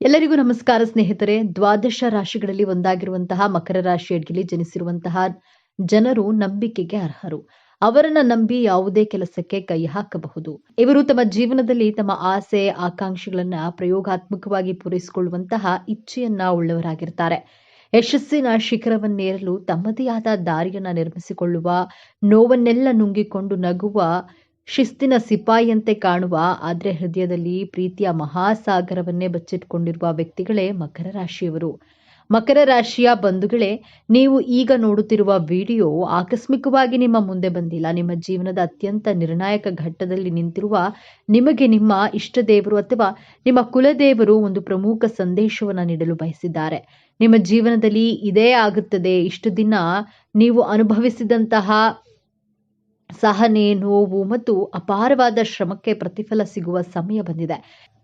ಎಲ್ಲರಿಗೂ ನಮಸ್ಕಾರ ಸ್ನೇಹಿತರೆ. ದ್ವಾದಶ ರಾಶಿಗಳಲ್ಲಿ ಒಂದಾಗಿರುವಂತಹ ಮಕರ ರಾಶಿಯಲ್ಲಿ ಜನಿಸಿರುವಂತಹ ಜನರು ನಂಬಿಕೆಗೆ ಅರ್ಹರು. ಅವರನ್ನ ನಂಬಿ ಯಾವುದೇ ಕೆಲಸಕ್ಕೆ ಕೈ ಹಾಕಬಹುದು. ಇವರು ತಮ್ಮ ಜೀವನದಲ್ಲಿ ತಮ್ಮ ಆಸೆ ಆಕಾಂಕ್ಷೆಗಳನ್ನ ಪ್ರಯೋಗಾತ್ಮಕವಾಗಿ ಪೂರೈಸಿಕೊಳ್ಳುವಂತಹ ಇಚ್ಛೆಯನ್ನ ಉಳ್ಳವರಾಗಿರ್ತಾರೆ. ಯಶಸ್ಸಿನ ಶಿಖರವನ್ನೇರಲು ತಮ್ಮದೇ ಆದ ದಾರಿಯನ್ನ ನಿರ್ಮಿಸಿಕೊಳ್ಳುವ, ನೋವನ್ನೆಲ್ಲ ನುಂಗಿಕೊಂಡು ನಗುವ, ಶಿಸ್ತಿನ ಸಿಪಾಯಿಯಂತೆ ಕಾಣುವ, ಆದ್ರೆ ಹೃದಯದಲ್ಲಿ ಪ್ರೀತಿಯ ಮಹಾಸಾಗರವನ್ನೇ ಬಚ್ಚಿಟ್ಕೊಂಡಿರುವ ವ್ಯಕ್ತಿಗಳೇ ಮಕರ ರಾಶಿಯವರು. ಮಕರ ರಾಶಿಯ ಬಂಧುಗಳೇ, ನೀವು ಈಗ ನೋಡುತ್ತಿರುವ ವಿಡಿಯೋ ಆಕಸ್ಮಿಕವಾಗಿ ನಿಮ್ಮ ಮುಂದೆ ಬಂದಿಲ್ಲ. ನಿಮ್ಮ ಜೀವನದ ಅತ್ಯಂತ ನಿರ್ಣಾಯಕ ಘಟ್ಟದಲ್ಲಿ ನಿಂತಿರುವ ನಿಮಗೆ ನಿಮ್ಮ ಇಷ್ಟ ದೇವರು ಅಥವಾ ನಿಮ್ಮ ಕುಲದೇವರು ಒಂದು ಪ್ರಮುಖ ಸಂದೇಶವನ್ನು ನೀಡಲು ಬಯಸಿದ್ದಾರೆ. ನಿಮ್ಮ ಜೀವನದಲ್ಲಿ ಇದೇ ಆಗುತ್ತದೆ. ಇಷ್ಟು ದಿನ ನೀವು ಅನುಭವಿಸಿದಂತಹ ಸಹನೆ, ನೋವು ಮತ್ತು ಅಪಾರವಾದ ಶ್ರಮಕ್ಕೆ ಪ್ರತಿಫಲ ಸಿಗುವ ಸಮಯ ಬಂದಿದೆ.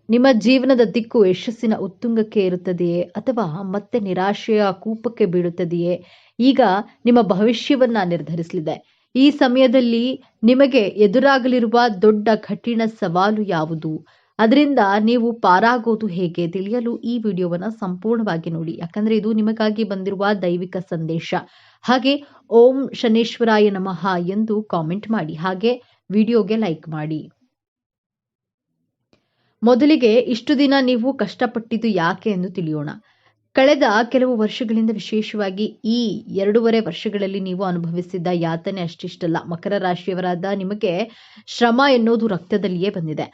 ನಿಮ್ಮ ಜೀವನದ ದಿಕ್ಕು ಯಶಸ್ಸಿನ ಉತ್ತುಂಗಕ್ಕೆ ಇರುತ್ತದೆಯೇ ಅಥವಾ ಮತ್ತೆ ನಿರಾಶೆಯ ಕೂಪಕ್ಕೆ ಬೀಳುತ್ತದೆಯೇ? ಈಗ ನಿಮ್ಮ ಭವಿಷ್ಯವನ್ನ ನಿರ್ಧರಿಸಲಿದೆ. ಈ ಸಮಯದಲ್ಲಿ ನಿಮಗೆ ಎದುರಾಗಲಿರುವ ದೊಡ್ಡ ಕಠಿಣ ಸವಾಲು ಯಾವುದು? ಅದರಿಂದ ನೀವು ಪಾರಾಗೋದು ಹೇಗೆ ತಿಳಿಯಲು ಈ ವಿಡಿಯೋವನ್ನ ಸಂಪೂರ್ಣವಾಗಿ ನೋಡಿ. ಯಾಕಂದ್ರೆ ಇದು ನಿಮಗಾಗಿ ಬಂದಿರುವ ದೈವಿಕ ಸಂದೇಶ. ಹಾಗೆ ಓಂ ಶನೇಶ್ವರಾಯ ನಮಃ ಎಂದು ಕಾಮೆಂಟ್ ಮಾಡಿ. ಹಾಗೆ ವಿಡಿಯೋಗೆ ಲೈಕ್ ಮಾಡಿ. ಮೊದಲಿಗೆ ಇಷ್ಟು ದಿನ ನೀವು ಕಷ್ಟಪಟ್ಟಿದ್ದು ಯಾಕೆ ಎಂದು ತಿಳಿಯೋಣ. ಕಳೆದ ಕೆಲವು ವರ್ಷಗಳಿಂದ, ವಿಶೇಷವಾಗಿ ಈ 2.5 ವರ್ಷಗಳಲ್ಲಿ ನೀವು ಅನುಭವಿಸಿದ್ದ ಯಾತನೆ ಅಷ್ಟಿಷ್ಟಲ್ಲ. ಮಕರ ರಾಶಿಯವರಾದ ನಿಮಗೆ ಶ್ರಮ ಎನ್ನುವುದು ರಕ್ತದಲ್ಲಿಯೇ ಬಂದಿದೆ.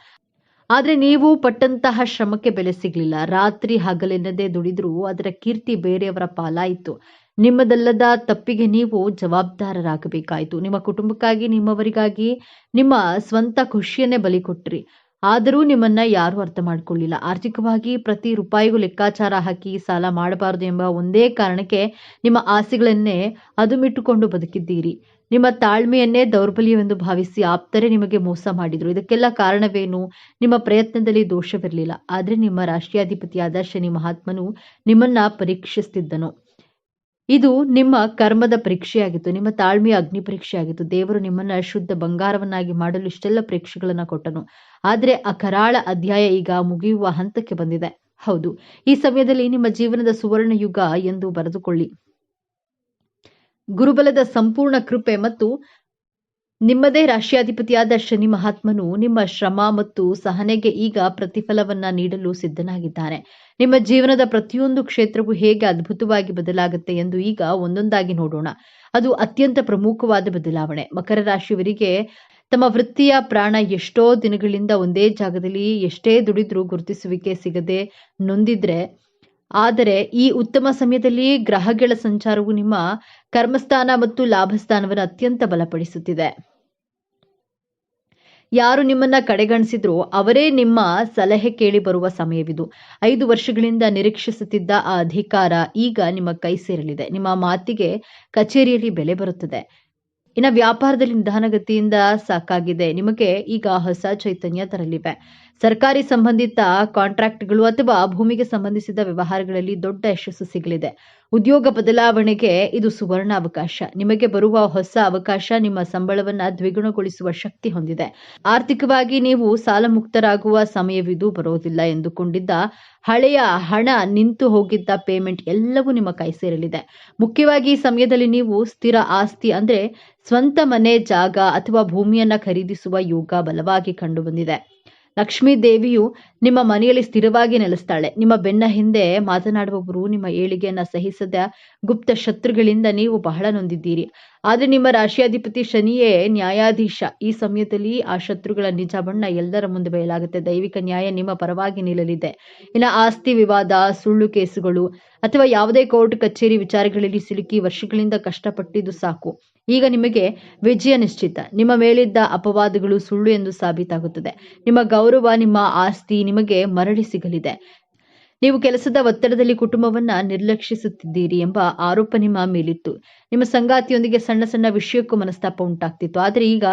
ಆದ್ರೆ ನೀವು ಪಟ್ಟಂತಹ ಶ್ರಮಕ್ಕೆ ಬೆಲೆ ಸಿಗಲಿಲ್ಲ. ರಾತ್ರಿ ಹಗಲೆನ್ನದೇ ದುಡಿದ್ರೂ ಅದರ ಕೀರ್ತಿ ಬೇರೆಯವರ ಪಾಲಾಯಿತು. ನಿಮ್ಮದಲ್ಲದ ತಪ್ಪಿಗೆ ನೀವು ಜವಾಬ್ದಾರರಾಗಬೇಕಾಯಿತು. ನಿಮ್ಮ ಕುಟುಂಬಕ್ಕಾಗಿ, ನಿಮ್ಮವರಿಗಾಗಿ ನಿಮ್ಮ ಸ್ವಂತ ಖುಷಿಯನ್ನೇ ಬಲಿ ಕೊಟ್ರಿ. ಆದರೂ ನಿಮ್ಮನ್ನ ಯಾರೂ ಅರ್ಥ ಮಾಡ್ಕೊಳ್ಳಿಲ್ಲ. ಆರ್ಥಿಕವಾಗಿ ಪ್ರತಿ ರೂಪಾಯಿಗೂ ಲೆಕ್ಕಾಚಾರ ಹಾಕಿ ಸಾಲ ಮಾಡಬಾರದು ಎಂಬ ಒಂದೇ ಕಾರಣಕ್ಕೆ ನಿಮ್ಮ ಆಸೆಗಳನ್ನೇ ಅದುಮಿಟ್ಟುಕೊಂಡು ಬದುಕಿದ್ದೀರಿ. ನಿಮ್ಮ ತಾಳ್ಮೆಯನ್ನೇ ದೌರ್ಬಲ್ಯವೆಂದು ಭಾವಿಸಿ ಆಪ್ತರೇ ನಿಮಗೆ ಮೋಸ ಮಾಡಿದ್ರು. ಇದಕ್ಕೆಲ್ಲ ಕಾರಣವೇನು? ನಿಮ್ಮ ಪ್ರಯತ್ನದಲ್ಲಿ ದೋಷವಿರಲಿಲ್ಲ. ಆದ್ರೆ ನಿಮ್ಮ ರಾಷ್ಟ್ರಾಧಿಪತಿಯಾದ ಶನಿ ಮಹಾತ್ಮನು ನಿಮ್ಮನ್ನ ಪರೀಕ್ಷಿಸುತ್ತಿದ್ದನು. ಇದು ನಿಮ್ಮ ಕರ್ಮದ ಪರೀಕ್ಷೆಯಾಗಿತ್ತು. ನಿಮ್ಮ ತಾಳ್ಮೆಯ ಅಗ್ನಿ ಪರೀಕ್ಷೆಯಾಗಿತ್ತು. ದೇವರು ನಿಮ್ಮನ್ನ ಶುದ್ಧ ಬಂಗಾರವನ್ನಾಗಿ ಮಾಡಲು ಇಷ್ಟೆಲ್ಲ ಪರೀಕ್ಷೆಗಳನ್ನ ಕೊಟ್ಟನು. ಆದ್ರೆ ಆ ಕರಾಳ ಅಧ್ಯಾಯ ಈಗ ಮುಗಿಯುವ ಹಂತಕ್ಕೆ ಬಂದಿದೆ. ಹೌದು, ಈ ಸಮಯದಲ್ಲಿ ನಿಮ್ಮ ಜೀವನದ ಸುವರ್ಣ ಯುಗ ಎಂದು ಬರೆದುಕೊಳ್ಳಿ. ಗುರುಬಲದ ಸಂಪೂರ್ಣ ಕೃಪೆ ಮತ್ತು ನಿಮ್ಮದೇ ರಾಷ್ಟ್ರಾಧಿಪತಿಯಾದ ಶನಿ ಮಹಾತ್ಮನು ನಿಮ್ಮ ಶ್ರಮ ಮತ್ತು ಸಹನೆಗೆ ಈಗ ಪ್ರತಿಫಲವನ್ನ ನೀಡಲು ಸಿದ್ಧನಾಗಿದ್ದಾನೆ. ನಿಮ್ಮ ಜೀವನದ ಪ್ರತಿಯೊಂದು ಕ್ಷೇತ್ರವೂ ಹೇಗೆ ಅದ್ಭುತವಾಗಿ ಬದಲಾಗುತ್ತೆ ಎಂದು ಈಗ ಒಂದೊಂದಾಗಿ ನೋಡೋಣ. ಅದು ಅತ್ಯಂತ ಪ್ರಮುಖವಾದ ಬದಲಾವಣೆ. ಮಕರ ರಾಶಿಯವರಿಗೆ ತಮ್ಮ ವೃತ್ತಿಯ ಪ್ರಾಣ ಎಷ್ಟೋ ದಿನಗಳಿಂದ ಒಂದೇ ಜಾಗದಲ್ಲಿ ಎಷ್ಟೇ ದುಡಿದ್ರೂ ಗುರುತಿಸುವಿಕೆ ಸಿಗದೆ ನೊಂದಿದ್ರೆ, ಆದರೆ ಈ ಉತ್ತಮ ಸಮಯದಲ್ಲಿ ಗ್ರಹಗಳ ಸಂಚಾರವು ನಿಮ್ಮ ಕರ್ಮಸ್ಥಾನ ಮತ್ತು ಲಾಭಸ್ಥಾನವನ್ನು ಅತ್ಯಂತ ಬಲಪಡಿಸುತ್ತಿದೆ. ಯಾರು ನಿಮ್ಮನ್ನ ಕಡೆಗಣಿಸಿದ್ರೋ ಅವರೇ ನಿಮ್ಮ ಸಲಹೆ ಕೇಳಿ ಬರುವ ಸಮಯವಿದು. 5 ವರ್ಷಗಳಿಂದ ನಿರೀಕ್ಷಿಸುತ್ತಿದ್ದ ಆ ಅಧಿಕಾರ ಈಗ ನಿಮ್ಮ ಕೈ ಸೇರಲಿದೆ. ನಿಮ್ಮ ಮಾತಿಗೆ ಕಚೇರಿಯಲ್ಲಿ ಬೆಲೆ ಬರುತ್ತದೆ. ಇನ್ನು ವ್ಯಾಪಾರದಲ್ಲಿ ನಿಧಾನಗತಿಯಿಂದ ಸಾಕಾಗಿದೆ. ನಿಮಗೆ ಈಗ ಹೊಸ ಚೈತನ್ಯ ತರಲಿವೆ. ಸರ್ಕಾರಿ ಸಂಬಂಧಿತ ಕಾಂಟ್ರಾಕ್ಟ್ಗಳು ಅಥವಾ ಭೂಮಿಗೆ ಸಂಬಂಧಿಸಿದ ವ್ಯವಹಾರಗಳಲ್ಲಿ ದೊಡ್ಡ ಯಶಸ್ಸು ಸಿಗಲಿದೆ. ಉದ್ಯೋಗ ಬದಲಾವಣೆಗೆ ಇದು ಸುವರ್ಣ ಅವಕಾಶ. ನಿಮಗೆ ಬರುವ ಹೊಸ ಅವಕಾಶ ನಿಮ್ಮ ಸಂಬಳವನ್ನ ದ್ವಿಗುಣಗೊಳಿಸುವ ಶಕ್ತಿ ಹೊಂದಿದೆ. ಆರ್ಥಿಕವಾಗಿ ನೀವು ಸಾಲ ಮುಕ್ತರಾಗುವ ಸಮಯವಿದು. ಬರೋದಿಲ್ಲ ಎಂದುಕೊಂಡಿದ್ದ ಹಳೆಯ ಹಣ, ನಿಂತು ಹೋಗಿದ್ದ ಪೇಮೆಂಟ್ ಎಲ್ಲವೂ ನಿಮ್ಮ ಕೈ ಸೇರಲಿದೆ. ಮುಖ್ಯವಾಗಿ ಈ ಸಮಯದಲ್ಲಿ ನೀವು ಸ್ಥಿರ ಆಸ್ತಿ ಅಂದ್ರೆ ಸ್ವಂತ ಮನೆ, ಜಾಗ ಅಥವಾ ಭೂಮಿಯನ್ನ ಖರೀದಿಸುವ ಯೋಗ ಬಲವಾಗಿ ಕಂಡು ಬಂದಿದೆ. ಲಕ್ಷ್ಮೀ ದೇವಿಯು ನಿಮ್ಮ ಮನೆಯಲ್ಲಿ ಸ್ಥಿರವಾಗಿ ನೆಲೆಸ್ತಾಳೆ. ನಿಮ್ಮ ಬೆನ್ನ ಹಿಂದೆ ಮಾತನಾಡುವವರು ನಿಮ್ಮ ಏಳಿಗೆಯನ್ನ ಸಹಿಸದ ಗುಪ್ತ ಶತ್ರುಗಳಿಂದ ನೀವು ಬಹಳ ನೊಂದಿದ್ದೀರಿ. ಆದ್ರೆ ನಿಮ್ಮ ರಾಶಿಯಾಧಿಪತಿ ಶನಿಯೇ ನ್ಯಾಯಾಧೀಶ. ಈ ಸಮಯದಲ್ಲಿ ಆ ಶತ್ರುಗಳ ನಿಜ ಬಣ್ಣ ಎಲ್ಲರ ಮುಂದೆ ಬಯಲಾಗುತ್ತೆ. ದೈವಿಕ ನ್ಯಾಯ ನಿಮ್ಮ ಪರವಾಗಿ ನಿಲ್ಲಲಿದೆ. ಇನ್ನು ಆಸ್ತಿ ವಿವಾದ, ಸುಳ್ಳು ಕೇಸುಗಳು ಅಥವಾ ಯಾವುದೇ ಕೋರ್ಟ್ ಕಚೇರಿ ವಿಚಾರಗಳಲ್ಲಿ ಸಿಲುಕಿ ವರ್ಷಗಳಿಂದ ಕಷ್ಟಪಟ್ಟಿದ್ದು ಸಾಕು. ಈಗ ನಿಮಗೆ ವಿಜಯ ನಿಶ್ಚಿತ. ನಿಮ್ಮ ಮೇಲಿದ್ದ ಅಪವಾದಗಳು ಸುಳ್ಳು ಎಂದು ಸಾಬೀತಾಗುತ್ತದೆ. ನಿಮ್ಮ ಗೌರವ, ನಿಮ್ಮ ಆಸ್ತಿ ನಿಮಗೆ ಮರಳಿ ಸಿಗಲಿದೆ. ನೀವು ಕೆಲಸದ ಒತ್ತಡದಲ್ಲಿ ಕುಟುಂಬವನ್ನ ನಿರ್ಲಕ್ಷಿಸುತ್ತಿದ್ದೀರಿ ಎಂಬ ಆರೋಪ ನಿಮ್ಮ ಮೇಲಿತ್ತು. ನಿಮ್ಮ ಸಂಗಾತಿಯೊಂದಿಗೆ ಸಣ್ಣ ಸಣ್ಣ ವಿಷಯಕ್ಕೂ ಮನಸ್ತಾಪ ಉಂಟಾಗ್ತಿತ್ತು. ಆದರೆ ಈಗ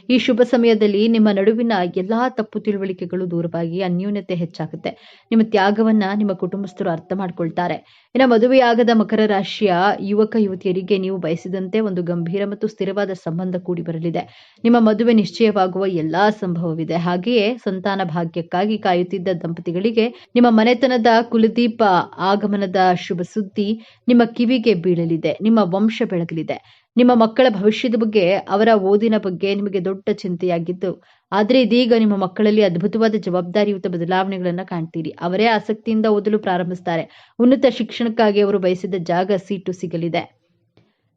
ಈ ಶುಭ ಸಮಯದಲ್ಲಿ ನಿಮ್ಮ ನಡುವಿನ ಎಲ್ಲಾ ತಪ್ಪು ತಿಳುವಳಿಕೆಗಳು ದೂರವಾಗಿ ಅನ್ಯೋನ್ಯತೆ ಹೆಚ್ಚಾಗುತ್ತೆ. ನಿಮ್ಮ ತ್ಯಾಗವನ್ನ ನಿಮ್ಮ ಕುಟುಂಬಸ್ಥರು ಅರ್ಥ ಮಾಡ್ಕೊಳ್ತಾರೆ. ಇನ್ನು ಮದುವೆಯಾಗದ ಮಕರ ರಾಶಿಯ ಯುವಕ ಯುವತಿಯರಿಗೆ ನೀವು ಬಯಸಿದಂತೆ ಒಂದು ಗಂಭೀರ ಮತ್ತು ಸ್ಥಿರವಾದ ಸಂಬಂಧ ಕೂಡಿ ಬರಲಿದೆ. ನಿಮ್ಮ ಮದುವೆ ನಿಶ್ಚಯವಾಗುವ ಎಲ್ಲಾ ಸಂಭವವಿದೆ. ಹಾಗೆಯೇ ಸಂತಾನ ಭಾಗ್ಯಕ್ಕಾಗಿ ಕಾಯುತ್ತಿದ್ದ ದಂಪತಿಗಳಿಗೆ ನಿಮ್ಮ ಮನೆತನದ ಕುಲದೀಪ ಆಗಮನದ ಶುಭ ಸುದ್ದಿ ನಿಮ್ಮ ಕಿವಿಗೆ ಬೀಳಲಿದೆ. ನಿಮ್ಮ ವಂಶ ಬೆಳಗಲಿದೆ. ನಿಮ್ಮ ಮಕ್ಕಳ ಭವಿಷ್ಯದ ಬಗ್ಗೆ, ಅವರ ಓದಿನ ಬಗ್ಗೆ ನಿಮಗೆ ದೊಡ್ಡ ಚಿಂತೆಯಾಗಿದ್ದು, ಆದರೆ ಇದೀಗ ನಿಮ್ಮ ಮಕ್ಕಳಲ್ಲಿ ಅದ್ಭುತವಾದ ಜವಾಬ್ದಾರಿಯುತ ಬದಲಾವಣೆಗಳನ್ನು ಕಾಣ್ತೀರಿ. ಅವರೇ ಆಸಕ್ತಿಯಿಂದ ಓದಲು ಪ್ರಾರಂಭಿಸ್ತಾರೆ. ಉನ್ನತ ಶಿಕ್ಷಣಕ್ಕಾಗಿ ಅವರು ಬಯಸಿದ ಜಾಗ, ಸೀಟು ಸಿಗಲಿದೆ.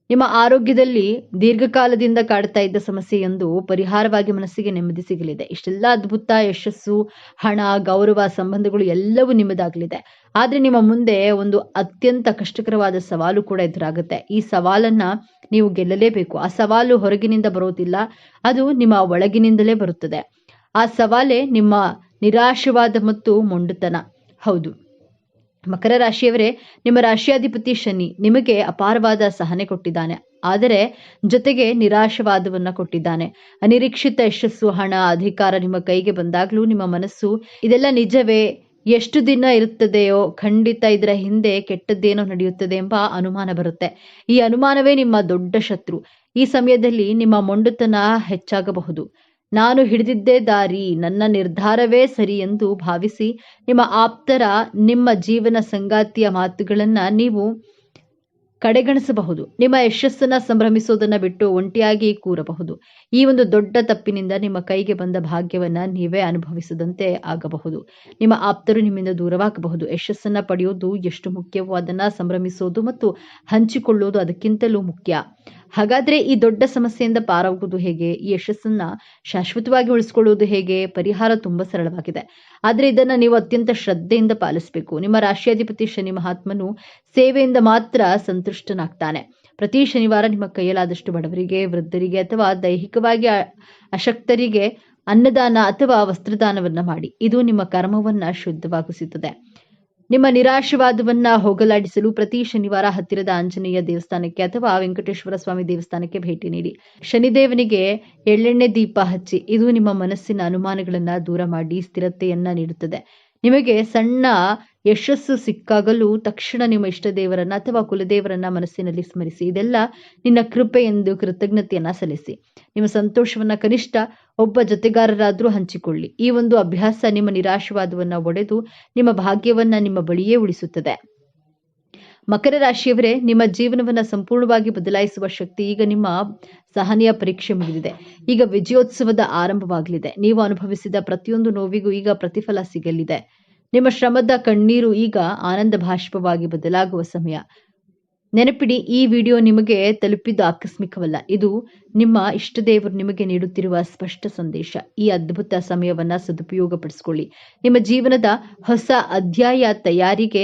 ನಿಮ್ಮ ಆರೋಗ್ಯದಲ್ಲಿ ದೀರ್ಘಕಾಲದಿಂದ ಕಾಡ್ತಾ ಇದ್ದ ಸಮಸ್ಯೆಯೊಂದು ಪರಿಹಾರವಾಗಿ ಮನಸ್ಸಿಗೆ ನೆಮ್ಮದಿ ಸಿಗಲಿದೆ. ಇಷ್ಟೆಲ್ಲ ಅದ್ಭುತ ಯಶಸ್ಸು, ಹಣ, ಗೌರವ, ಸಂಬಂಧಗಳು ಎಲ್ಲವೂ ನಿಮ್ಮದಾಗಲಿದೆ. ಆದ್ರೆ ನಿಮ್ಮ ಮುಂದೆ ಒಂದು ಅತ್ಯಂತ ಕಷ್ಟಕರವಾದ ಸವಾಲು ಕೂಡ ಎದುರಾಗುತ್ತೆ. ಈ ಸವಾಲನ್ನ ನೀವು ಗೆಲ್ಲಲೇಬೇಕು. ಆ ಸವಾಲು ಹೊರಗಿನಿಂದ ಬರೋದಿಲ್ಲ, ಅದು ನಿಮ್ಮ ಒಳಗಿನಿಂದಲೇ ಬರುತ್ತದೆ. ಆ ಸವಾಲೇ ನಿಮ್ಮ ನಿರಾಶವಾದ ಮತ್ತು ಮೊಂಡುತನ. ಹೌದು, ಮಕರ ರಾಶಿಯವರೇ, ನಿಮ್ಮ ರಾಶಿಯಾಧಿಪತಿ ಶನಿ ನಿಮಗೆ ಅಪಾರವಾದ ಸಹನೆ ಕೊಟ್ಟಿದ್ದಾನೆ, ಆದರೆ ಜೊತೆಗೆ ನಿರಾಶವಾದವನ್ನ ಕೊಟ್ಟಿದ್ದಾನೆ. ಅನಿರೀಕ್ಷಿತ ಯಶಸ್ಸು, ಹಣ, ಅಧಿಕಾರ ನಿಮ್ಮ ಕೈಗೆ ಬಂದಾಗಲೂ ನಿಮ್ಮ ಮನಸ್ಸು ಇದೆಲ್ಲ ನಿಜವೇ, ಎಷ್ಟು ದಿನ ಇರುತ್ತದೆಯೋ, ಖಂಡಿತ ಇದರ ಹಿಂದೆ ಕೆಟ್ಟದ್ದೇನೋ ನಡೆಯುತ್ತದೆ ಎಂಬ ಅನುಮಾನ ಬರುತ್ತೆ. ಈ ಅನುಮಾನವೇ ನಿಮ್ಮ ದೊಡ್ಡ ಶತ್ರು. ಈ ಸಮಯದಲ್ಲಿ ನಿಮ್ಮ ಮೊಂಡುತನ ಹೆಚ್ಚಾಗಬಹುದು. ನಾನು ಹಿಡಿದಿದ್ದೇ ದಾರಿ, ನನ್ನ ನಿರ್ಧಾರವೇ ಸರಿ ಎಂದು ಭಾವಿಸಿ ನಿಮ್ಮ ಆಪ್ತರ, ನಿಮ್ಮ ಜೀವನ ಸಂಗಾತಿಯ ಮಾತುಗಳನ್ನ ನೀವು ಕಡೆಗಣಿಸಬಹುದು. ನಿಮ್ಮ ಯಶಸ್ಸನ್ನ ಸಂಭ್ರಮಿಸೋದನ್ನ ಬಿಟ್ಟು ಒಂಟಿಯಾಗಿ ಕೂರಬಹುದು. ಈ ಒಂದು ದೊಡ್ಡ ತಪ್ಪಿನಿಂದ ನಿಮ್ಮ ಕೈಗೆ ಬಂದ ಭಾಗ್ಯವನ್ನ ನೀವೇ ಅನುಭವಿಸದಂತೆ ಆಗಬಹುದು. ನಿಮ್ಮ ಆಪ್ತರು ನಿಮ್ಮಿಂದ ದೂರವಾಗಬಹುದು. ಯಶಸ್ಸನ್ನ ಪಡೆಯೋದು ಎಷ್ಟು ಮುಖ್ಯವೋ ಅದನ್ನ ಸಂಭ್ರಮಿಸೋದು ಮತ್ತು ಹಂಚಿಕೊಳ್ಳೋದು ಅದಕ್ಕಿಂತಲೂ ಮುಖ್ಯ. ಹಾಗಾದ್ರೆ ಈ ದೊಡ್ಡ ಸಮಸ್ಯೆಯಿಂದ ಪಾರಾಗುವುದು ಹೇಗೆ? ಈ ಯಶಸ್ಸನ್ನ ಶಾಶ್ವತವಾಗಿ ಉಳಿಸ್ಕೊಳ್ಳುವುದು ಹೇಗೆ? ಪರಿಹಾರ ತುಂಬಾ ಸರಳವಾಗಿದೆ, ಆದ್ರೆ ಇದನ್ನ ನೀವು ಅತ್ಯಂತ ಶ್ರದ್ಧೆಯಿಂದ ಪಾಲಿಸಬೇಕು. ನಿಮ್ಮ ರಾಶಿಯಾಧಿಪತಿ ಶನಿ ಮಹಾತ್ಮನು ಸೇವೆಯಿಂದ ಮಾತ್ರ ಸಂತುಷ್ಟನಾಗ್ತಾನೆ. ಪ್ರತಿ ಶನಿವಾರ ನಿಮ್ಮ ಕೈಯಲ್ಲಾದಷ್ಟು ಬಡವರಿಗೆ, ವೃದ್ಧರಿಗೆ ಅಥವಾ ದೈಹಿಕವಾಗಿ ಅಶಕ್ತರಿಗೆ ಅನ್ನದಾನ ಅಥವಾ ವಸ್ತ್ರದಾನವನ್ನ ಮಾಡಿ. ಇದು ನಿಮ್ಮ ಕರ್ಮವನ್ನ ಶುದ್ಧವಾಗಿಸುತ್ತದೆ. ನಿಮ್ಮ ನಿರಾಶವಾದವನ್ನ ಹೋಗಲಾಡಿಸಲು ಪ್ರತಿ ಶನಿವಾರ ಹತ್ತಿರದ ಆಂಜನೇಯ ದೇವಸ್ಥಾನಕ್ಕೆ ಅಥವಾ ವೆಂಕಟೇಶ್ವರ ಸ್ವಾಮಿ ದೇವಸ್ಥಾನಕ್ಕೆ ಭೇಟಿ ನೀಡಿ. ಶನಿದೇವನಿಗೆ ಎಳ್ಳೆಣ್ಣೆ ದೀಪ ಹಚ್ಚಿ. ಇದು ನಿಮ್ಮ ಮನಸ್ಸಿನ ಅನುಮಾನಗಳನ್ನ ದೂರ ಮಾಡಿ ಸ್ಥಿರತೆಯನ್ನ ನೀಡುತ್ತದೆ. ನಿಮಗೆ ಸಣ್ಣ ಯಶಸ್ಸು ಸಿಕ್ಕಾಗಲೂ ತಕ್ಷಣ ನಿಮ್ಮ ಇಷ್ಟ ದೇವರನ್ನ ಅಥವಾ ಕುಲದೇವರನ್ನ ಮನಸ್ಸಿನಲ್ಲಿ ಸ್ಮರಿಸಿ. ಇದೆಲ್ಲ ನಿನ್ನ ಕೃಪೆ ಎಂದು ಕೃತಜ್ಞತೆಯನ್ನ ಸಲ್ಲಿಸಿ. ನಿಮ್ಮ ಸಂತೋಷವನ್ನ ಕನಿಷ್ಠ ಒಬ್ಬ ಜೊತೆಗಾರರಾದ್ರೂ ಹಂಚಿಕೊಳ್ಳಿ. ಈ ಒಂದು ಅಭ್ಯಾಸ ನಿಮ್ಮ ನಿರಾಶವಾದವನ್ನ ಒಡೆದು ನಿಮ್ಮ ಭಾಗ್ಯವನ್ನ ನಿಮ್ಮ ಬಳಿಯೇ ಉಳಿಸುತ್ತದೆ. ಮಕರ ರಾಶಿಯವರೇ, ನಿಮ್ಮ ಜೀವನವನ್ನ ಸಂಪೂರ್ಣವಾಗಿ ಬದಲಾಯಿಸುವ ಶಕ್ತಿ ಈಗ ನಿಮ್ಮ ಸಹನೆಯ ಪರೀಕ್ಷೆ ಮುಗಿದಿದೆ. ಈಗ ವಿಜಯೋತ್ಸವದ ಆರಂಭವಾಗಲಿದೆ. ನೀವು ಅನುಭವಿಸಿದ ಪ್ರತಿಯೊಂದು ನೋವಿಗೂ ಈಗ ಪ್ರತಿಫಲ ಸಿಗಲಿದೆ. ನಿಮ್ಮ ಶ್ರಮದ ಕಣ್ಣೀರು ಈಗ ಆನಂದ ಭಾಷ್ಪವಾಗಿ ಬದಲಾಗುವ ಸಮಯ. ನೆನಪಿಡಿ, ಈ ವಿಡಿಯೋ ನಿಮಗೆ ತಲುಪಿದ್ದು ಆಕಸ್ಮಿಕವಲ್ಲ. ಇದು ನಿಮ್ಮ ಇಷ್ಟದೇವರು ನಿಮಗೆ ನೀಡುತ್ತಿರುವ ಸ್ಪಷ್ಟ ಸಂದೇಶ. ಈ ಅದ್ಭುತ ಸಮಯವನ್ನ ಸದುಪಯೋಗಪಡಿಸಿಕೊಳ್ಳಿ. ನಿಮ್ಮ ಜೀವನದ ಹೊಸ ಅಧ್ಯಾಯ ತಯಾರಿಗೆ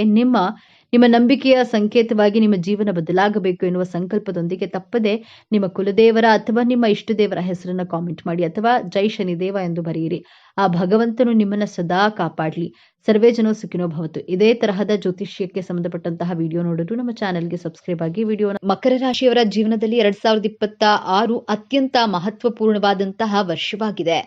ನಿಮ್ಮ ನಂಬಿಕೆಯ ಸಂಕೇತವಾಗಿ ನಿಮ್ಮ ಜೀವನ ಬದಲಾಗಬೇಕು ಎನ್ನುವ ಸಂಕಲ್ಪದೊಂದಿಗೆ ತಪ್ಪದೆ ನಿಮ್ಮ ಕುಲದೇವರ ಅಥವಾ ನಿಮ್ಮ ಇಷ್ಟದೇವರ ಹೆಸರನ್ನ ಕಾಮೆಂಟ್ ಮಾಡಿ ಅಥವಾ ಜೈ ಶನಿದೇವ ಎಂದು ಬರೆಯಿರಿ. ಆ ಭಗವಂತನು ನಿಮ್ಮನ್ನ ಸದಾ ಕಾಪಾಡಲಿ. ಸರ್ವೇ ಜನೋ ಸುಖಿನೋ ಭವತು. ಇದೇ ತರಹದ ಜ್ಯೋತಿಷ್ಯಕ್ಕೆ ಸಂಬಂಧಪಟ್ಟಂತಹ ವಿಡಿಯೋ ನೋಡಲು ನಮ್ಮ ಚಾನೆಲ್ಗೆ ಸಬ್ಸ್ಕ್ರೈಬ್ ಆಗಿ. ವಿಡಿಯೋ ಮಕರ ರಾಶಿಯವರ ಜೀವನದಲ್ಲಿ 2026 ಅತ್ಯಂತ ಮಹತ್ವಪೂರ್ಣವಾದಂತಹ ವರ್ಷವಾಗಿದೆ.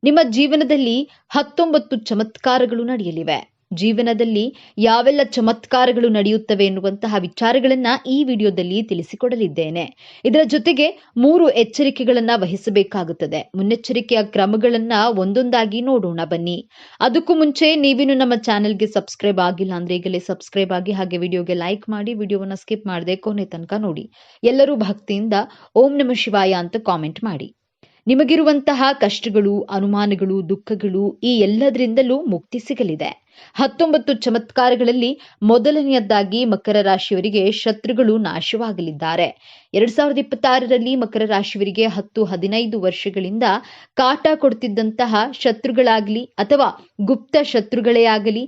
ನಿಮ್ಮ ಜೀವನದಲ್ಲಿ 19 ಚಮತ್ಕಾರಗಳು ನಡೆಯಲಿವೆ. ಜೀವನದಲ್ಲಿ ಯಾವೆಲ್ಲ ಚಮತ್ಕಾರಗಳು ನಡೆಯುತ್ತವೆ ಎನ್ನುವಂತಹ ವಿಚಾರಗಳನ್ನ ಈ ವಿಡಿಯೋದಲ್ಲಿ ತಿಳಿಸಿಕೊಡಲಿದ್ದೇನೆ. ಇದರ ಜೊತೆಗೆ 3 ಎಚ್ಚರಿಕೆಗಳನ್ನ ವಹಿಸಬೇಕಾಗುತ್ತದೆ. ಮುನ್ನೆಚ್ಚರಿಕೆಯ ಕ್ರಮಗಳನ್ನ ಒಂದೊಂದಾಗಿ ನೋಡೋಣ ಬನ್ನಿ. ಅದಕ್ಕೂ ಮುಂಚೆ ನೀವಿನ್ನು ನಮ್ಮ ಚಾನೆಲ್ಗೆ ಸಬ್ಸ್ಕ್ರೈಬ್ ಆಗಿಲ್ಲ ಅಂದ್ರೆ ಈಗಲೇ ಸಬ್ಸ್ಕ್ರೈಬ್ ಆಗಿ, ಹಾಗೆ ವಿಡಿಯೋಗೆ ಲೈಕ್ ಮಾಡಿ, ವಿಡಿಯೋವನ್ನ ಸ್ಕಿಪ್ ಮಾಡದೆ ಕೊನೆ ತನಕ ನೋಡಿ. ಎಲ್ಲರೂ ಭಕ್ತಿಯಿಂದ ಓಂ ನಮಃ ಶಿವಾಯ ಅಂತ ಕಾಮೆಂಟ್ ಮಾಡಿ. ನಿಮಗಿರುವಂತಹ ಕಷ್ಟಗಳು, ಅನುಮಾನಗಳು, ದುಃಖಗಳು ಈ ಎಲ್ಲದರಿಂದಲೂ ಮುಕ್ತಿ ಸಿಗಲಿದೆ. 19 ಚಮತ್ಕಾರಗಳಲ್ಲಿ ಮೊದಲನೆಯದ್ದಾಗಿ ಮಕರ ರಾಶಿಯವರಿಗೆ ಶತ್ರುಗಳು ನಾಶವಾಗಲಿದ್ದಾರೆ. 2026ರಲ್ಲಿ ಮಕರ ರಾಶಿಯವರಿಗೆ 10-15 ವರ್ಷಗಳಿಂದ ಕಾಟ ಕೊಡ್ತಿದ್ದಂತಹ ಶತ್ರುಗಳಾಗಲಿ ಅಥವಾ ಗುಪ್ತ ಶತ್ರುಗಳೇ ಆಗಲಿ,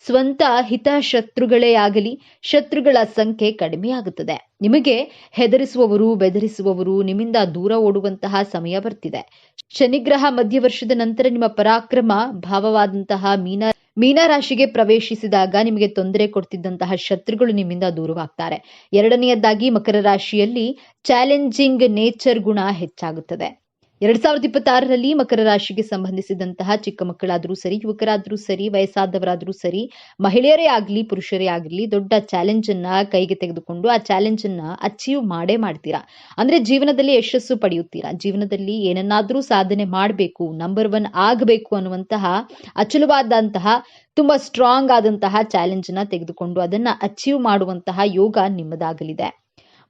ಸ್ವಂತ ಹಿತಶತ್ರುಗಳೇ ಆಗಲಿ, ಶತ್ರುಗಳ ಸಂಖ್ಯೆ ಕಡಿಮೆಯಾಗುತ್ತದೆ. ನಿಮಗೆ ಹೆದರಿಸುವವರು, ಬೆದರಿಸುವವರು ನಿಮ್ಮಿಂದ ದೂರ ಓಡುವಂತಹ ಸಮಯ ಬರ್ತಿದೆ. ಶನಿಗ್ರಹ ಮಧ್ಯವರ್ಷದ ನಂತರ ನಿಮ್ಮ ಪರಾಕ್ರಮ ಭಾವವಾದಂತಹ ಮೀನ ರಾಶಿಗೆ ಪ್ರವೇಶಿಸಿದಾಗ ನಿಮಗೆ ತೊಂದರೆ ಕೊಡ್ತಿದ್ದಂತಹ ಶತ್ರುಗಳು ನಿಮ್ಮಿಂದ ದೂರವಾಗ್ತಾರೆ. ಎರಡನೆಯದಾಗಿ ಮಕರ ರಾಶಿಯಲ್ಲಿ ಚಾಲೆಂಜಿಂಗ್ ನೇಚರ್ ಗುಣ ಹೆಚ್ಚಾಗುತ್ತದೆ. 2026ರಲ್ಲಿ ಮಕರ ರಾಶಿಗೆ ಸಂಬಂಧಿಸಿದಂತಹ ಚಿಕ್ಕ ಮಕ್ಕಳಾದರೂ ಸರಿ, ಯುವಕರಾದರೂ ಸರಿ, ವಯಸ್ಸಾದವರಾದರೂ ಸರಿ, ಮಹಿಳೆಯರೇ ಆಗಲಿ ಪುರುಷರೇ ಆಗಲಿ ದೊಡ್ಡ ಚಾಲೆಂಜ್ ಅನ್ನ ಕೈಗೆ ತೆಗೆದುಕೊಂಡು ಆ ಚಾಲೆಂಜ್ ಅನ್ನ ಅಚೀವ್ ಮಾಡೇ ಮಾಡ್ತೀರಾ. ಅಂದ್ರೆ ಜೀವನದಲ್ಲಿ ಯಶಸ್ಸು ಪಡೆಯುತ್ತೀರಾ. ಜೀವನದಲ್ಲಿ ಏನನ್ನಾದ್ರೂ ಸಾಧನೆ ಮಾಡಬೇಕು, ನಂಬರ್ 1 ಆಗಬೇಕು ಅನ್ನುವಂತಹ ಅಚಲವಾದಂತಹ ತುಂಬಾ ಸ್ಟ್ರಾಂಗ್ ಆದಂತಹ ಚಾಲೆಂಜ್ ನ ತೆಗೆದುಕೊಂಡು ಅದನ್ನ ಅಚೀವ್ ಮಾಡುವಂತಹ ಯೋಗ ನಿಮ್ಮದಾಗಲಿದೆ.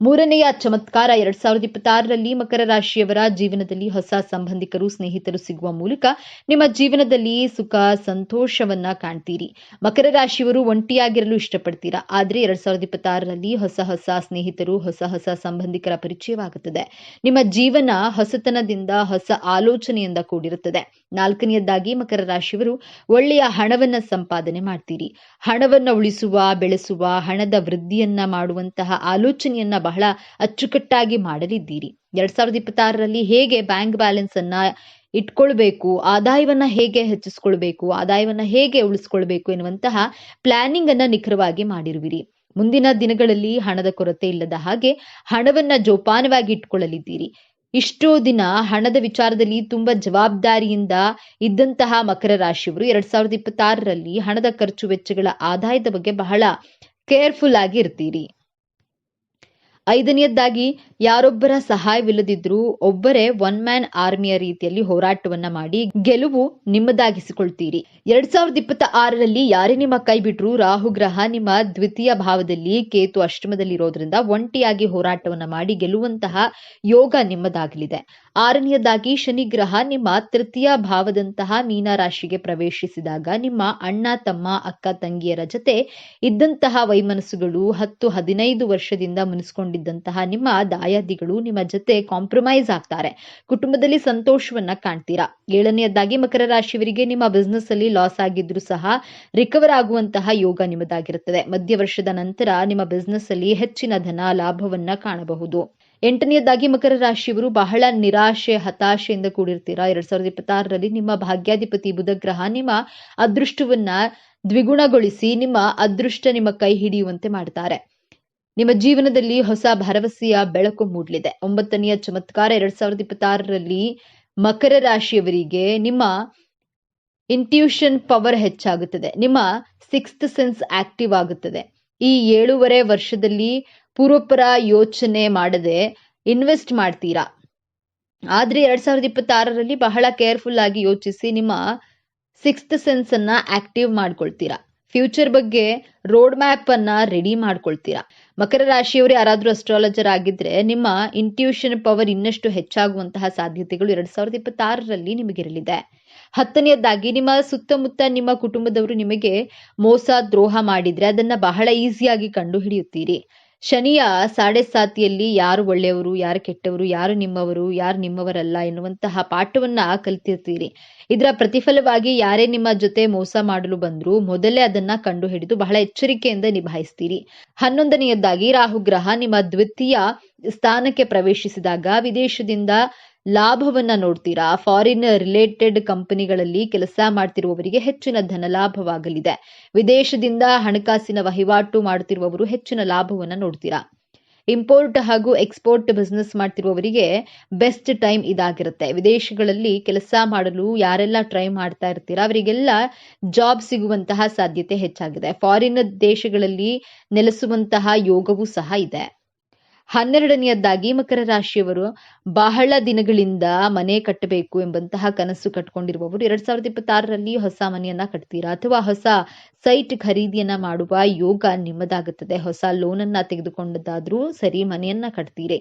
ಮೂರನೆಯ ಚಮತ್ಕಾರ 2026ರಲ್ಲಿ ಮಕರ ರಾಶಿಯವರ ಜೀವನದಲ್ಲಿ ಹೊಸ ಸಂಬಂಧಿಕರು, ಸ್ನೇಹಿತರು ಸಿಗುವ ಮೂಲಕ ನಿಮ್ಮ ಜೀವನದಲ್ಲಿ ಸುಖ, ಸಂತೋಷವನ್ನ ಕಾಣ್ತೀರಿ. ಮಕರ ರಾಶಿಯವರು ಒಂಟಿಯಾಗಿರಲು ಇಷ್ಟಪಡ್ತೀರಾ. ಆದ್ರೆ 2026ರಲ್ಲಿ ಹೊಸ ಸ್ನೇಹಿತರು, ಹೊಸ ಸಂಬಂಧಿಕರ ಪರಿಚಯವಾಗುತ್ತದೆ. ನಿಮ್ಮ ಜೀವನ ಹೊಸತನದಿಂದ, ಹೊಸ ಆಲೋಚನೆಯಿಂದ ಕೂಡಿರುತ್ತದೆ. ನಾಲ್ಕನೆಯದಾಗಿ ಮಕರ ರಾಶಿಯವರು ಒಳ್ಳೆಯ ಹಣವನ್ನ ಸಂಪಾದನೆ ಮಾಡ್ತೀರಿ. ಹಣವನ್ನ ಉಳಿಸುವ, ಬೆಳೆಸುವ, ಹಣದ ವೃದ್ಧಿಯನ್ನ ಮಾಡುವಂತಹ ಆಲೋಚನೆಯನ್ನ ಬಹಳ ಅಚ್ಚುಕಟ್ಟಾಗಿ ಮಾಡಲಿದ್ದೀರಿ. 2026ರಲ್ಲಿ ಹೇಗೆ ಬ್ಯಾಂಕ್ ಬ್ಯಾಲೆನ್ಸ್ ಅನ್ನ ಇಟ್ಕೊಳ್ಬೇಕು, ಆದಾಯವನ್ನ ಹೇಗೆ ಹೆಚ್ಚಿಸ್ಕೊಳ್ಬೇಕು, ಆದಾಯವನ್ನ ಹೇಗೆ ಉಳಿಸ್ಕೊಳ್ಬೇಕು ಎನ್ನುವಂತಹ ಪ್ಲಾನಿಂಗ್ ಅನ್ನ ನಿಖರವಾಗಿ ಮಾಡಿರುವಿರಿ. ಮುಂದಿನ ದಿನಗಳಲ್ಲಿ ಹಣದ ಕೊರತೆ ಇಲ್ಲದ ಹಾಗೆ ಹಣವನ್ನ ಜೋಪಾನವಾಗಿ ಇಟ್ಕೊಳ್ಳಲಿದ್ದೀರಿ. ಇಷ್ಟೋ ದಿನ ಹಣದ ವಿಚಾರದಲ್ಲಿ ತುಂಬಾ ಜವಾಬ್ದಾರಿಯಿಂದ ಇದ್ದಂತಹ ಮಕರ ರಾಶಿಯವರು 2026ರಲ್ಲಿ ಹಣದ ಖರ್ಚು ವೆಚ್ಚಗಳ ಆದಾಯದ ಬಗ್ಗೆ ಬಹಳ ಕೇರ್ಫುಲ್ ಆಗಿ ಇರ್ತೀರಿ. ಐದನೆಯದಾಗಿ ಯಾರೊಬ್ಬರ ಸಹಾಯವಿಲ್ಲದಿದ್ರೂ ಒಬ್ಬರೇ ಒನ್ ಮ್ಯಾನ್ ಆರ್ಮಿಯ ರೀತಿಯಲ್ಲಿ ಹೋರಾಟವನ್ನ ಮಾಡಿ ಗೆಲುವು ನಿಮ್ಮದಾಗಿಸಿಕೊಳ್ತೀರಿ. 2026ರಲ್ಲಿ ಯಾರೇ ನಿಮ್ಮ ಕೈ ಬಿಟ್ರು ರಾಹು ಗ್ರಹ ನಿಮ್ಮ ದ್ವಿತೀಯ ಭಾವದಲ್ಲಿ, ಕೇತು ಅಷ್ಟಮದಲ್ಲಿರೋದ್ರಿಂದ ಒಂಟಿಯಾಗಿ ಹೋರಾಟವನ್ನ ಮಾಡಿ ಗೆಲ್ಲುವಂತಹ ಯೋಗ ನಿಮ್ಮದಾಗಲಿದೆ. ಆರನೆಯದಾಗಿ ಶನಿ ಗ್ರಹ ನಿಮ್ಮ ತೃತೀಯ ಭಾವದಂತಹ ಮೀನ ರಾಶಿಗೆ ಪ್ರವೇಶಿಸಿದಾಗ ನಿಮ್ಮ ಅಣ್ಣ, ತಮ್ಮ, ಅಕ್ಕ, ತಂಗಿಯರ ಜೊತೆ ಇದ್ದಂತಹ ವೈಮನಸ್ಸುಗಳು 10-15 ವರ್ಷದಿಂದ ಮುನಿಸ್ಕೊಂಡಿದ್ದಂತಹ ನಿಮ್ಮ ದಾಯಾದಿಗಳು ನಿಮ್ಮ ಜೊತೆ ಕಾಂಪ್ರಮೈಸ್ ಆಗ್ತಾರೆ. ಕುಟುಂಬದಲ್ಲಿ ಸಂತೋಷವನ್ನ ಕಾಣ್ತೀರಾ. ಏಳನೆಯದಾಗಿ ಮಕರ ರಾಶಿಯವರಿಗೆ ನಿಮ್ಮ ಬಿಸ್ನೆಸ್ ಅಲ್ಲಿ ಲಾಸ್ ಆಗಿದ್ರು ಸಹ ರಿಕವರ್ ಆಗುವಂತಹ ಯೋಗ ನಿಮ್ಮದಾಗಿರುತ್ತದೆ. ಮಧ್ಯ ವರ್ಷದ ನಂತರ ನಿಮ್ಮ ಬಿಸ್ನೆಸ್ ಅಲ್ಲಿ ಹೆಚ್ಚಿನ ಧನ ಲಾಭವನ್ನ ಕಾಣಬಹುದು. ಎಂಟನೆಯದಾಗಿ ಮಕರ ರಾಶಿಯವರು ಬಹಳ ನಿರಾಶೆ, ಹತಾಶೆಯಿಂದ ಕೂಡಿರ್ತೀರಾ. 2026ರಲ್ಲಿ ನಿಮ್ಮ ಭಾಗ್ಯಾಧಿಪತಿ ಬುಧ ಗ್ರಹ ನಿಮ್ಮ ಅದೃಷ್ಟವನ್ನ ದ್ವಿಗುಣಗೊಳಿಸಿ ನಿಮ್ಮ ಅದೃಷ್ಟ ನಿಮ್ಮ ಕೈ ಹಿಡಿಯುವಂತೆ ಮಾಡ್ತಾರೆ. ನಿಮ್ಮ ಜೀವನದಲ್ಲಿ ಹೊಸ ಭರವಸೆಯ ಬೆಳಕು ಮೂಡಲಿದೆ. ಒಂಬತ್ತನೆಯ ಚಮತ್ಕಾರ 2026ರಲ್ಲಿ ಮಕರ ರಾಶಿಯವರಿಗೆ ನಿಮ್ಮ ಇಂಟ್ಯೂಷನ್ ಪವರ್ ಹೆಚ್ಚಾಗುತ್ತದೆ. ನಿಮ್ಮ ಸಿಕ್ಸ್ತ್ ಸೆನ್ಸ್ ಆಕ್ಟಿವ್ ಆಗುತ್ತದೆ. ಈ 7.5 ವರ್ಷದಲ್ಲಿ ಪೂರ್ವಪರ ಯೋಚನೆ ಮಾಡದೆ ಇನ್ವೆಸ್ಟ್ ಮಾಡ್ತೀರಾ. ಆದ್ರೆ 2026ರಲ್ಲಿ ಬಹಳ ಕೇರ್ಫುಲ್ ಆಗಿ ಯೋಚಿಸಿ ನಿಮ್ಮ ಸಿಕ್ಸ್ತ್ ಸೆನ್ಸ್ ಅನ್ನ ಆಕ್ಟಿವ್ ಮಾಡ್ಕೊಳ್ತೀರಾ. ಫ್ಯೂಚರ್ ಬಗ್ಗೆ ರೋಡ್ ಮ್ಯಾಪ್ ಅನ್ನ ರೆಡಿ ಮಾಡ್ಕೊಳ್ತೀರಾ. ಮಕರ ರಾಶಿಯವರು ಯಾರಾದ್ರೂ ಅಸ್ಟ್ರಾಲಜರ್ ಆಗಿದ್ರೆ ನಿಮ್ಮ ಇಂಟ್ಯೂಷನ್ ಪವರ್ ಇನ್ನಷ್ಟು ಹೆಚ್ಚಾಗುವಂತಹ ಸಾಧ್ಯತೆಗಳು 2026ರಲ್ಲಿ ನಿಮಗಿರಲಿದೆ. 10ನೆಯದಾಗಿ ನಿಮ್ಮ ಸುತ್ತಮುತ್ತ ನಿಮ್ಮ ಕುಟುಂಬದವರು ನಿಮಗೆ ಮೋಸ, ದ್ರೋಹ ಮಾಡಿದ್ರೆ ಅದನ್ನ ಬಹಳ ಈಸಿಯಾಗಿ ಕಂಡು ಹಿಡಿಯುತ್ತೀರಿ. ಶನಿಯ ಸಾಡೆ ಸಾತಿಯಲ್ಲಿ ಯಾರು ಒಳ್ಳೆಯವರು, ಯಾರು ಕೆಟ್ಟವರು, ಯಾರು ನಿಮ್ಮವರು, ಯಾರು ನಿಮ್ಮವರಲ್ಲ ಎನ್ನುವಂತಹ ಪಾಠವನ್ನ ಕಲಿತಿರ್ತೀರಿ. ಇದರ ಪ್ರತಿಫಲವಾಗಿ ಯಾರೇ ನಿಮ್ಮ ಜೊತೆ ಮೋಸ ಮಾಡಲು ಬಂದ್ರು ಮೊದಲೇ ಅದನ್ನ ಕಂಡು ಹಿಡಿದು ಬಹಳ ಎಚ್ಚರಿಕೆಯಿಂದ ನಿಭಾಯಿಸ್ತೀರಿ. 11ನೆಯದಾಗಿ ರಾಹುಗ್ರಹ ನಿಮ್ಮ ದ್ವಿತೀಯ ಸ್ಥಾನಕ್ಕೆ ಪ್ರವೇಶಿಸಿದಾಗ ವಿದೇಶದಿಂದ ಲಾಭವನ್ನ ನೋಡ್ತೀರಾ. ಫಾರಿನ್ ರಿಲೇಟೆಡ್ ಕಂಪನಿಗಳಲ್ಲಿ ಕೆಲಸ ಮಾಡ್ತಿರುವವರಿಗೆ ಹೆಚ್ಚಿನ ಧನ ಲಾಭವಾಗಲಿದೆ. ವಿದೇಶದಿಂದ ಹಣಕಾಸಿನ ವಹಿವಾಟು ಮಾಡುತ್ತಿರುವವರು ಹೆಚ್ಚಿನ ಲಾಭವನ್ನ ನೋಡ್ತೀರಾ. ಇಂಪೋರ್ಟ್ ಹಾಗೂ ಎಕ್ಸ್ಪೋರ್ಟ್ ಬಿಸ್ನೆಸ್ ಮಾಡ್ತಿರುವವರಿಗೆ ಬೆಸ್ಟ್ ಟೈಮ್ ಇದಾಗಿರುತ್ತೆ. ವಿದೇಶಗಳಲ್ಲಿ ಕೆಲಸ ಮಾಡಲು ಯಾರೆಲ್ಲ ಟ್ರೈ ಮಾಡ್ತಾ ಇರ್ತೀರಾ ಅವರಿಗೆಲ್ಲ ಜಾಬ್ ಸಿಗುವಂತಹ ಸಾಧ್ಯತೆ ಹೆಚ್ಚಾಗಿದೆ. ಫಾರಿನ್ ದೇಶಗಳಲ್ಲಿ ನೆಲೆಸುವಂತಹ ಯೋಗವೂ ಸಹ ಇದೆ. 12ನೆಯದಾಗಿ ಮಕರ ರಾಶಿಯವರು ಬಹಳ ದಿನಗಳಿಂದ ಮನೆ ಕಟ್ಟಬೇಕು ಎಂಬಂತಹ ಕನಸು ಕಟ್ಕೊಂಡಿರುವವರು 2026ರಲ್ಲಿ ಹೊಸ ಮನೆಯನ್ನ ಕಟ್ತೀರಾ ಅಥವಾ ಹೊಸ ಸೈಟ್ ಖರೀದಿಯನ್ನ ಮಾಡುವ ಯೋಗ ನಿಮ್ಮದಾಗುತ್ತದೆ. ಹೊಸ ಲೋನ್ ಅನ್ನ ತೆಗೆದುಕೊಂಡದ್ದಾದ್ರೂ ಸರಿ ಮನೆಯನ್ನ ಕಟ್ತೀರಿ.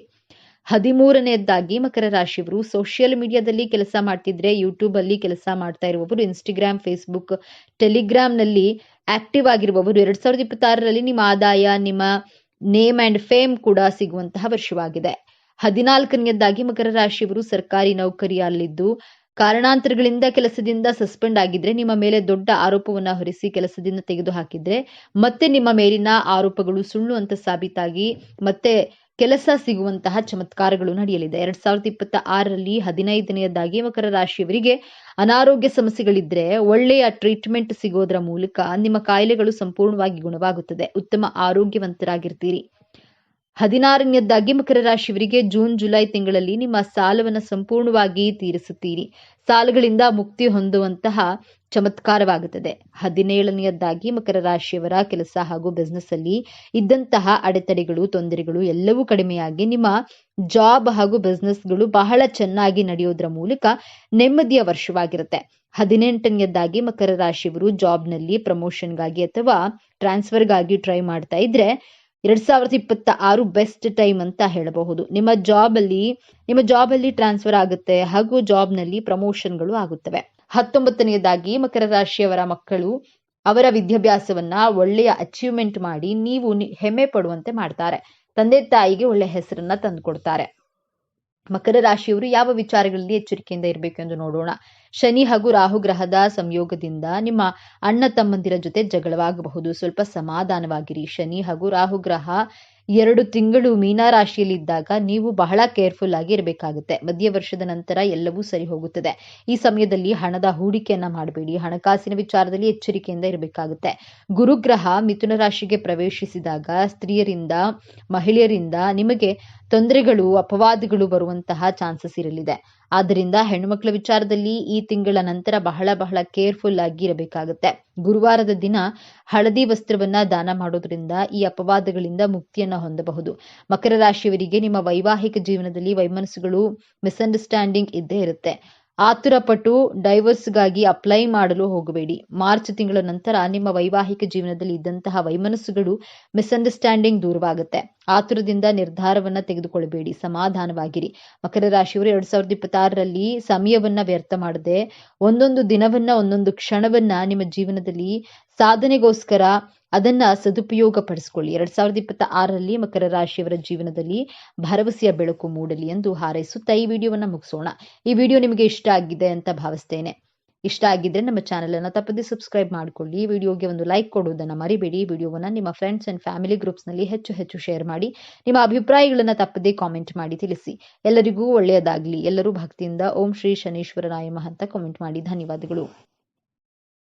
13ನೆಯದಾಗಿ ಮಕರ ರಾಶಿಯವರು ಸೋಷಿಯಲ್ ಮೀಡಿಯಾದಲ್ಲಿ ಕೆಲಸ ಮಾಡ್ತಿದ್ರೆ, ಯೂಟ್ಯೂಬ್ ಅಲ್ಲಿ ಕೆಲಸ ಮಾಡ್ತಾ ಇರುವವರು, ಇನ್ಸ್ಟಾಗ್ರಾಮ್, ಫೇಸ್ಬುಕ್, ಟೆಲಿಗ್ರಾಮ್ ನಲ್ಲಿ ಆಕ್ಟಿವ್ ಆಗಿರುವವರು 2026ರಲ್ಲಿ ನಿಮ್ಮ ಆದಾಯ, ನಿಮ್ಮ ನೇಮ್ ಅಂಡ್ ಫೇಮ್ ಕೂಡ ಸಿಗುವಂತಹ ವರ್ಷವಾಗಿದೆ. 14ನೆಯದಾಗಿ ಮಕರ ರಾಶಿಯವರು ಸರ್ಕಾರಿ ನೌಕರಿಯಲ್ಲಿದ್ದು ಕಾರಣಾಂತರಗಳಿಂದ ಕೆಲಸದಿಂದ ಸಸ್ಪೆಂಡ್ ಆಗಿದ್ರೆ, ನಿಮ್ಮ ಮೇಲೆ ದೊಡ್ಡ ಆರೋಪವನ್ನ ಹೊರಿಸಿ ಕೆಲಸದಿಂದ ತೆಗೆದು ಹಾಕಿದ್ರೆ ಮತ್ತೆ ನಿಮ್ಮ ಮೇಲಿನ ಆರೋಪಗಳು ಸುಳ್ಳು ಅಂತ ಸಾಬೀತಾಗಿ ಮತ್ತೆ ಕೆಲಸ ಸಿಗುವಂತಹ ಚಮತ್ಕಾರಗಳು ನಡೆಯಲಿದೆ. 2026ರಲ್ಲಿ 15ನೆಯದಾಗಿ ಮಕರ ರಾಶಿಯವರಿಗೆ ಅನಾರೋಗ್ಯ ಸಮಸ್ಯೆಗಳಿದ್ರೆ ಒಳ್ಳೆಯ ಟ್ರೀಟ್ಮೆಂಟ್ ಸಿಗೋದ್ರ ಮೂಲಕ ನಿಮ್ಮ ಕಾಯಿಲೆಗಳು ಸಂಪೂರ್ಣವಾಗಿ ಗುಣವಾಗುತ್ತದೆ. ಉತ್ತಮ ಆರೋಗ್ಯವಂತರಾಗಿರ್ತೀರಿ. 16ನೇದಾಗಿ ಮಕರ ರಾಶಿಯವರಿಗೆ ಜೂನ್ ಜುಲೈ ತಿಂಗಳಲ್ಲಿ ನಿಮ್ಮ ಸಾಲವನ್ನು ಸಂಪೂರ್ಣವಾಗಿ ತೀರಿಸುತ್ತೀರಿ. ಸಾಲಗಳಿಂದ ಮುಕ್ತಿ ಹೊಂದುವಂತಹ ಚಮತ್ಕಾರವಾಗುತ್ತದೆ. 17ನೇದಾಗಿ ಮಕರ ರಾಶಿಯವರ ಕೆಲಸ ಹಾಗೂ ಬಿಸ್ನೆಸ್ ಅಲ್ಲಿ ಇದ್ದಂತಹ ಅಡೆತಡೆಗಳು, ತೊಂದರೆಗಳು ಎಲ್ಲವೂ ಕಡಿಮೆಯಾಗಿ ನಿಮ್ಮ ಜಾಬ್ ಹಾಗೂ ಬಿಸ್ನೆಸ್ಗಳು ಬಹಳ ಚೆನ್ನಾಗಿ ನಡೆಯೋದ್ರ ಮೂಲಕ ನೆಮ್ಮದಿಯ ವರ್ಷವಾಗಿರುತ್ತೆ. 18ನೇದಾಗಿ ಮಕರ ರಾಶಿಯವರು ಜಾಬ್ನಲ್ಲಿ ಪ್ರಮೋಷನ್ಗಾಗಿ ಅಥವಾ ಟ್ರಾನ್ಸ್ಫರ್ಗಾಗಿ ಟ್ರೈ ಮಾಡ್ತಾ ಇದ್ರೆ 2026 ಬೆಸ್ಟ್ ಟೈಮ್ ಅಂತ ಹೇಳಬಹುದು. ನಿಮ್ಮ ಜಾಬ್ ಅಲ್ಲಿ ಟ್ರಾನ್ಸ್ಫರ್ ಆಗುತ್ತೆ ಹಾಗೂ ಜಾಬ್ನಲ್ಲಿ ಪ್ರಮೋಷನ್ಗಳು ಆಗುತ್ತವೆ. 19ನೇದಾಗಿ ಮಕರ ರಾಶಿಯವರ ಮಕ್ಕಳು ಅವರ ವಿದ್ಯಾಭ್ಯಾಸವನ್ನ ಒಳ್ಳೆಯ ಅಚೀವ್ಮೆಂಟ್ ಮಾಡಿ ನೀವು ಹೆಮ್ಮೆ ಪಡುವಂತೆ ಮಾಡ್ತಾರೆ. ತಂದೆ ತಾಯಿಗೆ ಒಳ್ಳೆ ಹೆಸರನ್ನ ತಂದುಕೊಡ್ತಾರೆ. ಮಕರ ರಾಶಿಯವರು ಯಾವ ವಿಚಾರಗಳಲ್ಲಿ ಎಚ್ಚರಿಕೆಯಿಂದ ಇರಬೇಕು ಎಂದು ನೋಡೋಣ. ಶನಿ ಹಾಗೂ ರಾಹು ಗ್ರಹದ ಸಂಯೋಗದಿಂದ ನಿಮ್ಮ ಅಣ್ಣ ತಮ್ಮಂದಿರ ಜೊತೆ ಜಗಳವಾಗಬಹುದು. ಸ್ವಲ್ಪ ಸಮಾಧಾನವಾಗಿರಿ. ಶನಿ ಹಾಗೂ ರಾಹು ಗ್ರಹ 2 ತಿಂಗಳು ಮೀನ ರಾಶಿಯಲ್ಲಿ ಇದ್ದಾಗ ನೀವು ಬಹಳ ಕೇರ್ಫುಲ್ ಆಗಿ ಇರಬೇಕಾಗುತ್ತೆ. ಮಧ್ಯ ವರ್ಷದ ನಂತರ ಎಲ್ಲವೂ ಸರಿ ಹೋಗುತ್ತದೆ. ಈ ಸಮಯದಲ್ಲಿ ಹಣದ ಹೂಡಿಕೆಯನ್ನ ಮಾಡಬೇಡಿ. ಹಣಕಾಸಿನ ವಿಚಾರದಲ್ಲಿ ಎಚ್ಚರಿಕೆಯಿಂದ ಇರಬೇಕಾಗುತ್ತೆ. ಗುರುಗ್ರಹ ಮಿಥುನ ರಾಶಿಗೆ ಪ್ರವೇಶಿಸಿದಾಗ ಸ್ತ್ರೀಯರಿಂದ, ಮಹಿಳೆಯರಿಂದ ನಿಮಗೆ ತೊಂದರೆಗಳು, ಅಪವಾದಗಳು ಬರುವಂತಹ ಚಾನ್ಸಸ್ ಇರಲಿದೆ. ಆದ್ದರಿಂದ ಹೆಣ್ಣುಮಕ್ಕಳ ವಿಚಾರದಲ್ಲಿ ಈ ತಿಂಗಳ ನಂತರ ಬಹಳ ಕೇರ್ಫುಲ್ ಆಗಿ ಇರಬೇಕಾಗುತ್ತೆ. ಗುರುವಾರದ ದಿನ ಹಳದಿ ವಸ್ತ್ರವನ್ನ ದಾನ ಮಾಡೋದ್ರಿಂದ ಈ ಅಪವಾದಗಳಿಂದ ಮುಕ್ತಿಯನ್ನ ಹೊಂದಬಹುದು. ಮಕರ ರಾಶಿಯವರಿಗೆ ನಿಮ್ಮ ವೈವಾಹಿಕ ಜೀವನದಲ್ಲಿ ವೈಮನಸ್ಸುಗಳು, ಮಿಸ್ಅಂಡರ್ಸ್ಟ್ಯಾಂಡಿಂಗ್ ಇದ್ದೇ ಇರುತ್ತೆ. ಆತುರಪಟ್ಟು ಡೈವರ್ಸ್ಗಾಗಿ ಅಪ್ಲೈ ಮಾಡಲು ಹೋಗಬೇಡಿ. ಮಾರ್ಚ್ ತಿಂಗಳ ನಂತರ ನಿಮ್ಮ ವೈವಾಹಿಕ ಜೀವನದಲ್ಲಿ ಇದ್ದಂತಹ ವೈಮನಸ್ಸುಗಳು, ಮಿಸ್ಅಂಡರ್ಸ್ಟ್ಯಾಂಡಿಂಗ್ ದೂರವಾಗುತ್ತೆ. ಆತುರದಿಂದ ನಿರ್ಧಾರವನ್ನ ತೆಗೆದುಕೊಳ್ಳಬೇಡಿ. ಸಮಾಧಾನವಾಗಿರಿ. ಮಕರ ರಾಶಿಯವರು 2026ರಲ್ಲಿ ಸಮಯವನ್ನ ವ್ಯರ್ಥ ಮಾಡದೆ ಒಂದೊಂದು ದಿನವನ್ನ, ಒಂದೊಂದು ಕ್ಷಣವನ್ನ ನಿಮ್ಮ ಜೀವನದಲ್ಲಿ ಸಾಧನೆಗೋಸ್ಕರ ಅದನ್ನ ಸದುಪಯೋಗ ಪಡಿಸಿಕೊಳ್ಳಿ. 2026ರಲ್ಲಿ ಮಕರ ರಾಶಿಯವರ ಜೀವನದಲ್ಲಿ ಭರವಸೆಯ ಬೆಳಕು ಮೂಡಲಿ ಎಂದು ಹಾರೈಸುತ್ತಾ ಈ ವಿಡಿಯೋವನ್ನ ಮುಗಿಸೋಣ. ಈ ವಿಡಿಯೋ ನಿಮಗೆ ಇಷ್ಟ ಆಗಿದೆ ಅಂತ ಭಾವಿಸ್ತೇನೆ. ಇಷ್ಟ ಆಗಿದ್ರೆ ನಮ್ಮ ಚಾನೆಲ್ ಅನ್ನು ತಪ್ಪದೆ ಸಬ್ಸ್ಕ್ರೈಬ್ ಮಾಡಿಕೊಳ್ಳಿ. ವಿಡಿಯೋಗೆ ಒಂದು ಲೈಕ್ ಕೊಡುವುದನ್ನು ಮರಿಬೇಡಿ. ವಿಡಿಯೋವನ್ನ ನಿಮ್ಮ ಫ್ರೆಂಡ್ಸ್ ಅಂಡ್ ಫ್ಯಾಮಿಲಿ ಗ್ರೂಪ್ಸ್ ನಲ್ಲಿ ಹೆಚ್ಚು ಶೇರ್ ಮಾಡಿ. ನಿಮ್ಮ ಅಭಿಪ್ರಾಯಗಳನ್ನ ತಪ್ಪದೆ ಕಾಮೆಂಟ್ ಮಾಡಿ ತಿಳಿಸಿ. ಎಲ್ಲರಿಗೂ ಒಳ್ಳೆಯದಾಗಲಿ. ಎಲ್ಲರೂ ಭಕ್ತಿಯಿಂದ ಓಂ ಶ್ರೀ ಶನೀಶ್ವರರಾಯ ನಮಃ ಅಂತ ಕಾಮೆಂಟ್ ಮಾಡಿ. ಧನ್ಯವಾದಗಳು.